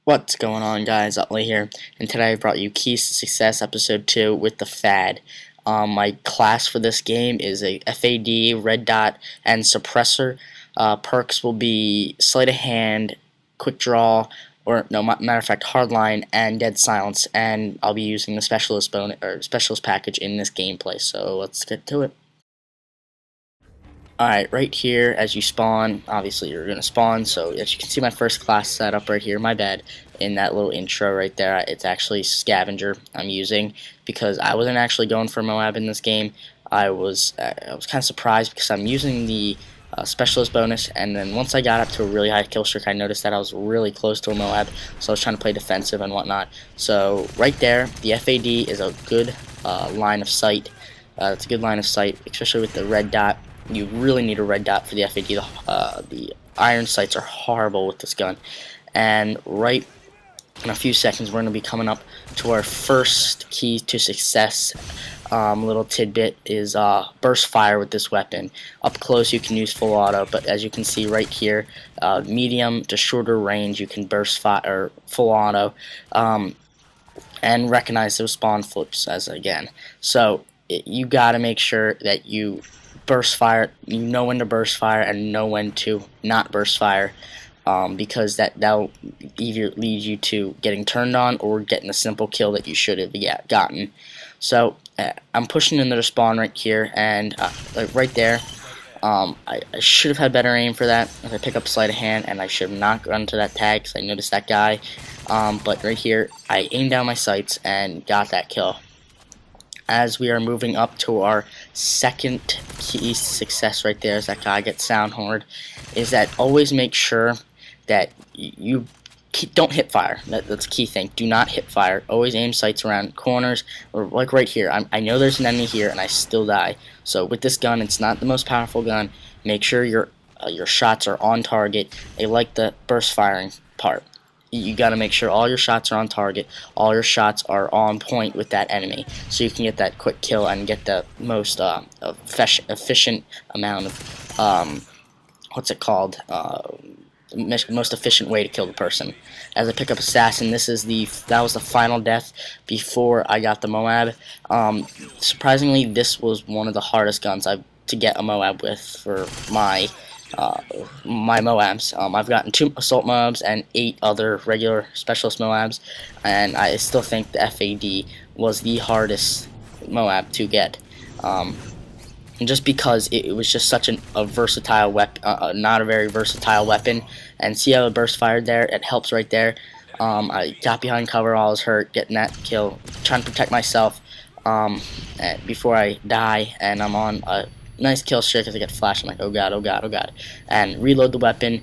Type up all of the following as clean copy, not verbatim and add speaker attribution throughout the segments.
Speaker 1: What's going on, guys? Utley here, and today I brought you Keys to Success Episode 2 with the FAD. My class for this game is a FAD, Red Dot, and Suppressor. Perks will be Sleight of Hand, Quick Draw, or no, matter of fact, Hardline, and Dead Silence, and I'll be using the Specialist bonus or Specialist package in this gameplay. So let's get to it. Alright, right here, as you spawn, obviously you're going to spawn, so as you can see my first class setup right here, my bed, in that little intro right there, it's actually Scavenger I'm using, because I wasn't actually going for Moab in this game. I was kind of surprised because I'm using the Specialist bonus, and then once I got up to a really high kill streak, I noticed that I was really close to a Moab, so I was trying to play defensive and whatnot. So right there, the FAD is a good line of sight. It's a good line of sight, especially with the red dot. You really need a red dot for the FAD. The iron sights are horrible with this gun. And right in a few seconds, we're going to be coming up to our first key to success. Little tidbit is burst fire with this weapon. Up close, you can use full auto, but as you can see right here, medium to shorter range, you can burst fire or full auto, and recognize those spawn flips as again. So you got to make sure that you burst fire, you know when to burst fire and know when to not burst fire, because that'll either lead you to getting turned on or getting a simple kill that you should have gotten. So I'm pushing into the spawn right here, and like right there, I should have had better aim for that. If I pick up sleight of hand, and I should have not gone to that tag because I noticed that guy. But right here, I aimed down my sights and got that kill. As we are moving up to our second key to success right there, as that guy gets sound horned, is that always make sure that you don't hit fire. That's a key thing. Do not hit fire. Always aim sights around corners, or like right here. I know there's an enemy here and I still die. So with this gun, it's not the most powerful gun. Make sure your shots are on target. They like the burst firing part. You got to make sure all your shots are on target, all your shots are on point with that enemy, so you can get that quick kill and get the most efficient amount of what's it called? Most efficient way to kill the person. As I pick up Assassin, that was the final death before I got the Moab. Surprisingly, this was one of the hardest guns to get a Moab with for my Moabs. I've gotten 2 assault Moabs and 8 other regular specialist Moabs, and I still think the FAD was the hardest Moab to get. Just because it was just such a versatile weapon, not a very versatile weapon. And see how it burst fired there? It helps right there. I got behind cover, I was hurt, getting that kill, trying to protect myself before I die, and I'm on a nice kill streak. As I get flashed, I'm like, oh god, oh god, oh god, and reload the weapon.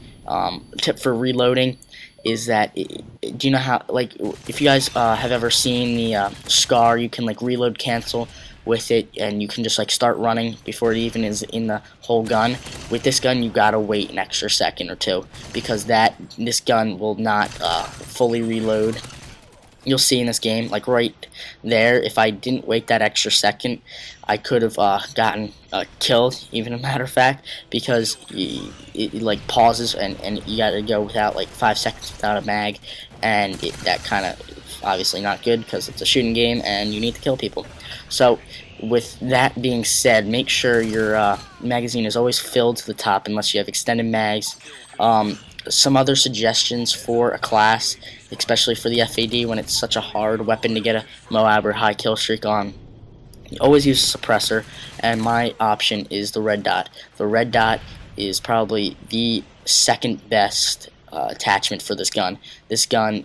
Speaker 1: Tip for reloading is that, do you know how, like, if you guys have ever seen the Scar, you can like reload cancel with it, and you can just like start running before it even is in the whole gun. With this gun, you gotta wait an extra second or two, because this gun will not fully reload. You'll see in this game, like right there, if I didn't wait that extra second, I could have gotten killed, even a matter of fact, because it like pauses and you gotta go without like 5 seconds without a mag, and that kind of obviously not good because it's a shooting game and you need to kill people. So with that being said, make sure your magazine is always filled to the top unless you have extended mags. Some other suggestions for a class, especially for the FAD when it's such a hard weapon to get a Moab or high kill streak on. You always use a suppressor, and my option is the red dot. The red dot is probably the second best attachment for this gun. This gun,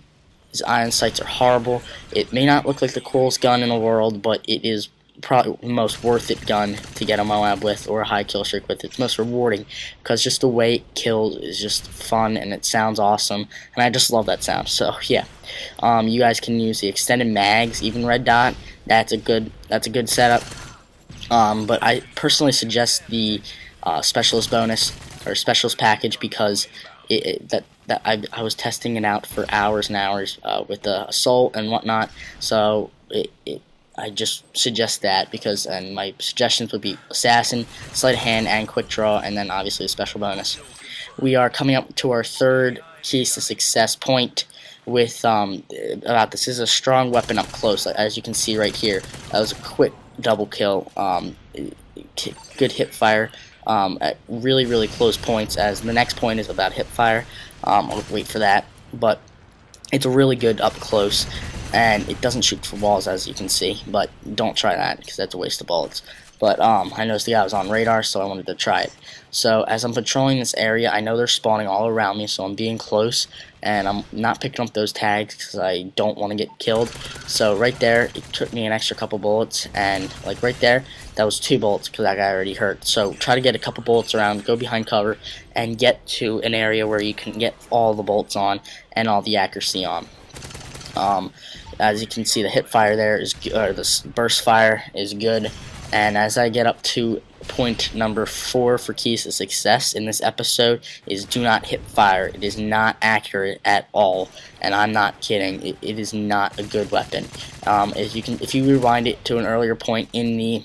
Speaker 1: his iron sights are horrible. It may not look like the coolest gun in the world, but it is probably the most worth it gun to get a Moab with or a high kill streak with. It's most rewarding because just the way it kills is just fun and it sounds awesome, and I just love that sound. So yeah, you guys can use the extended mags, even red dot. That's a good setup. But I personally suggest the specialist bonus or specialist package because I was testing it out for hours and hours with the assault and whatnot. So I just suggest that because, and my suggestions would be Assassin, Sleight of Hand, and Quick Draw, and then obviously a special bonus. We are coming up to our third Keys to Success point. with about this. This is a strong weapon up close, as you can see right here. That was a quick double kill. Good hip fire at really close points, as the next point is about hip fire. I'll wait for that, but it's a really good up close, and it doesn't shoot for walls, as you can see, but don't try that because that's a waste of bullets. But I noticed the guy was on radar, so I wanted to try it. So as I'm patrolling this area, I know they're spawning all around me, so I'm being close, and I'm not picking up those tags because I don't want to get killed. So right there, it took me an extra couple bullets, and like right there, that was 2 bullets because that guy already hurt. So try to get a couple bullets around, go behind cover, and get to an area where you can get all the bolts on and all the accuracy on. As you can see, the hip fire there is, or the burst fire is good. And as I get up to point number 4 for keys to success in this episode is do not hip fire. It is not accurate at all, and I'm not kidding. It is not a good weapon. If you rewind it to an earlier point in the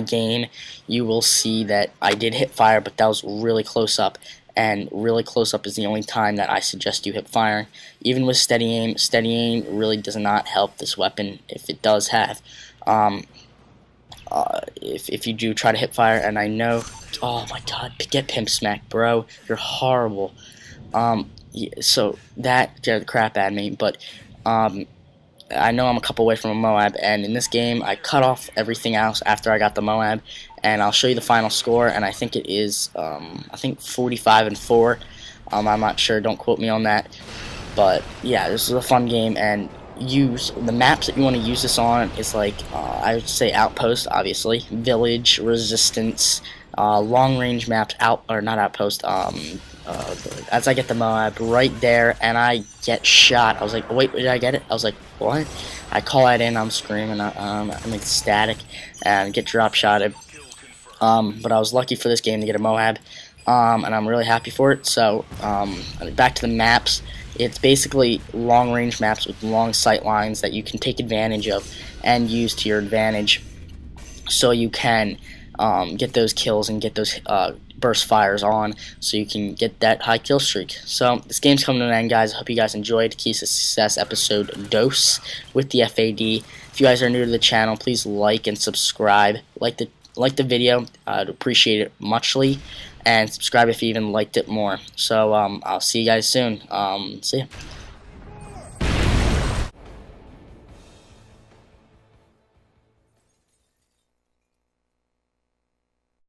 Speaker 1: game, you will see that I did hip fire, but that was really close up. And really close up is the only time that I suggest you hip firing. Even with steady aim really does not help this weapon if it does have. If you do try to hip fire, and I know, oh my god, get pimp smack, bro, you're horrible. Yeah, so that scared the crap out of me, but I know I'm a couple away from a Moab, and in this game I cut off everything else after I got the Moab, and I'll show you the final score, and I think it is, I think 45-4. I'm not sure, don't quote me on that, but yeah, this is a fun game, and use the maps that you want to use this on is like I would say outpost, obviously, village, resistance, long range maps, not outpost. As I get the Moab right there and I get shot, I was like, wait, did I get it? I was like, what? I call that in, I'm screaming, I'm ecstatic, and get drop shotted. But I was lucky for this game to get a Moab, and I'm really happy for it. So back to the maps. It's basically long-range maps with long sight lines that you can take advantage of and use to your advantage, so you can get those kills and get those burst fires on, so you can get that high kill streak. So this game's coming to an end, guys. I hope you guys enjoyed Keys to Success episode Dose with the FAD. If you guys are new to the channel, please like and subscribe. Like the video, I'd appreciate it muchly. And subscribe if you even liked it more. So I'll see you guys soon. See ya.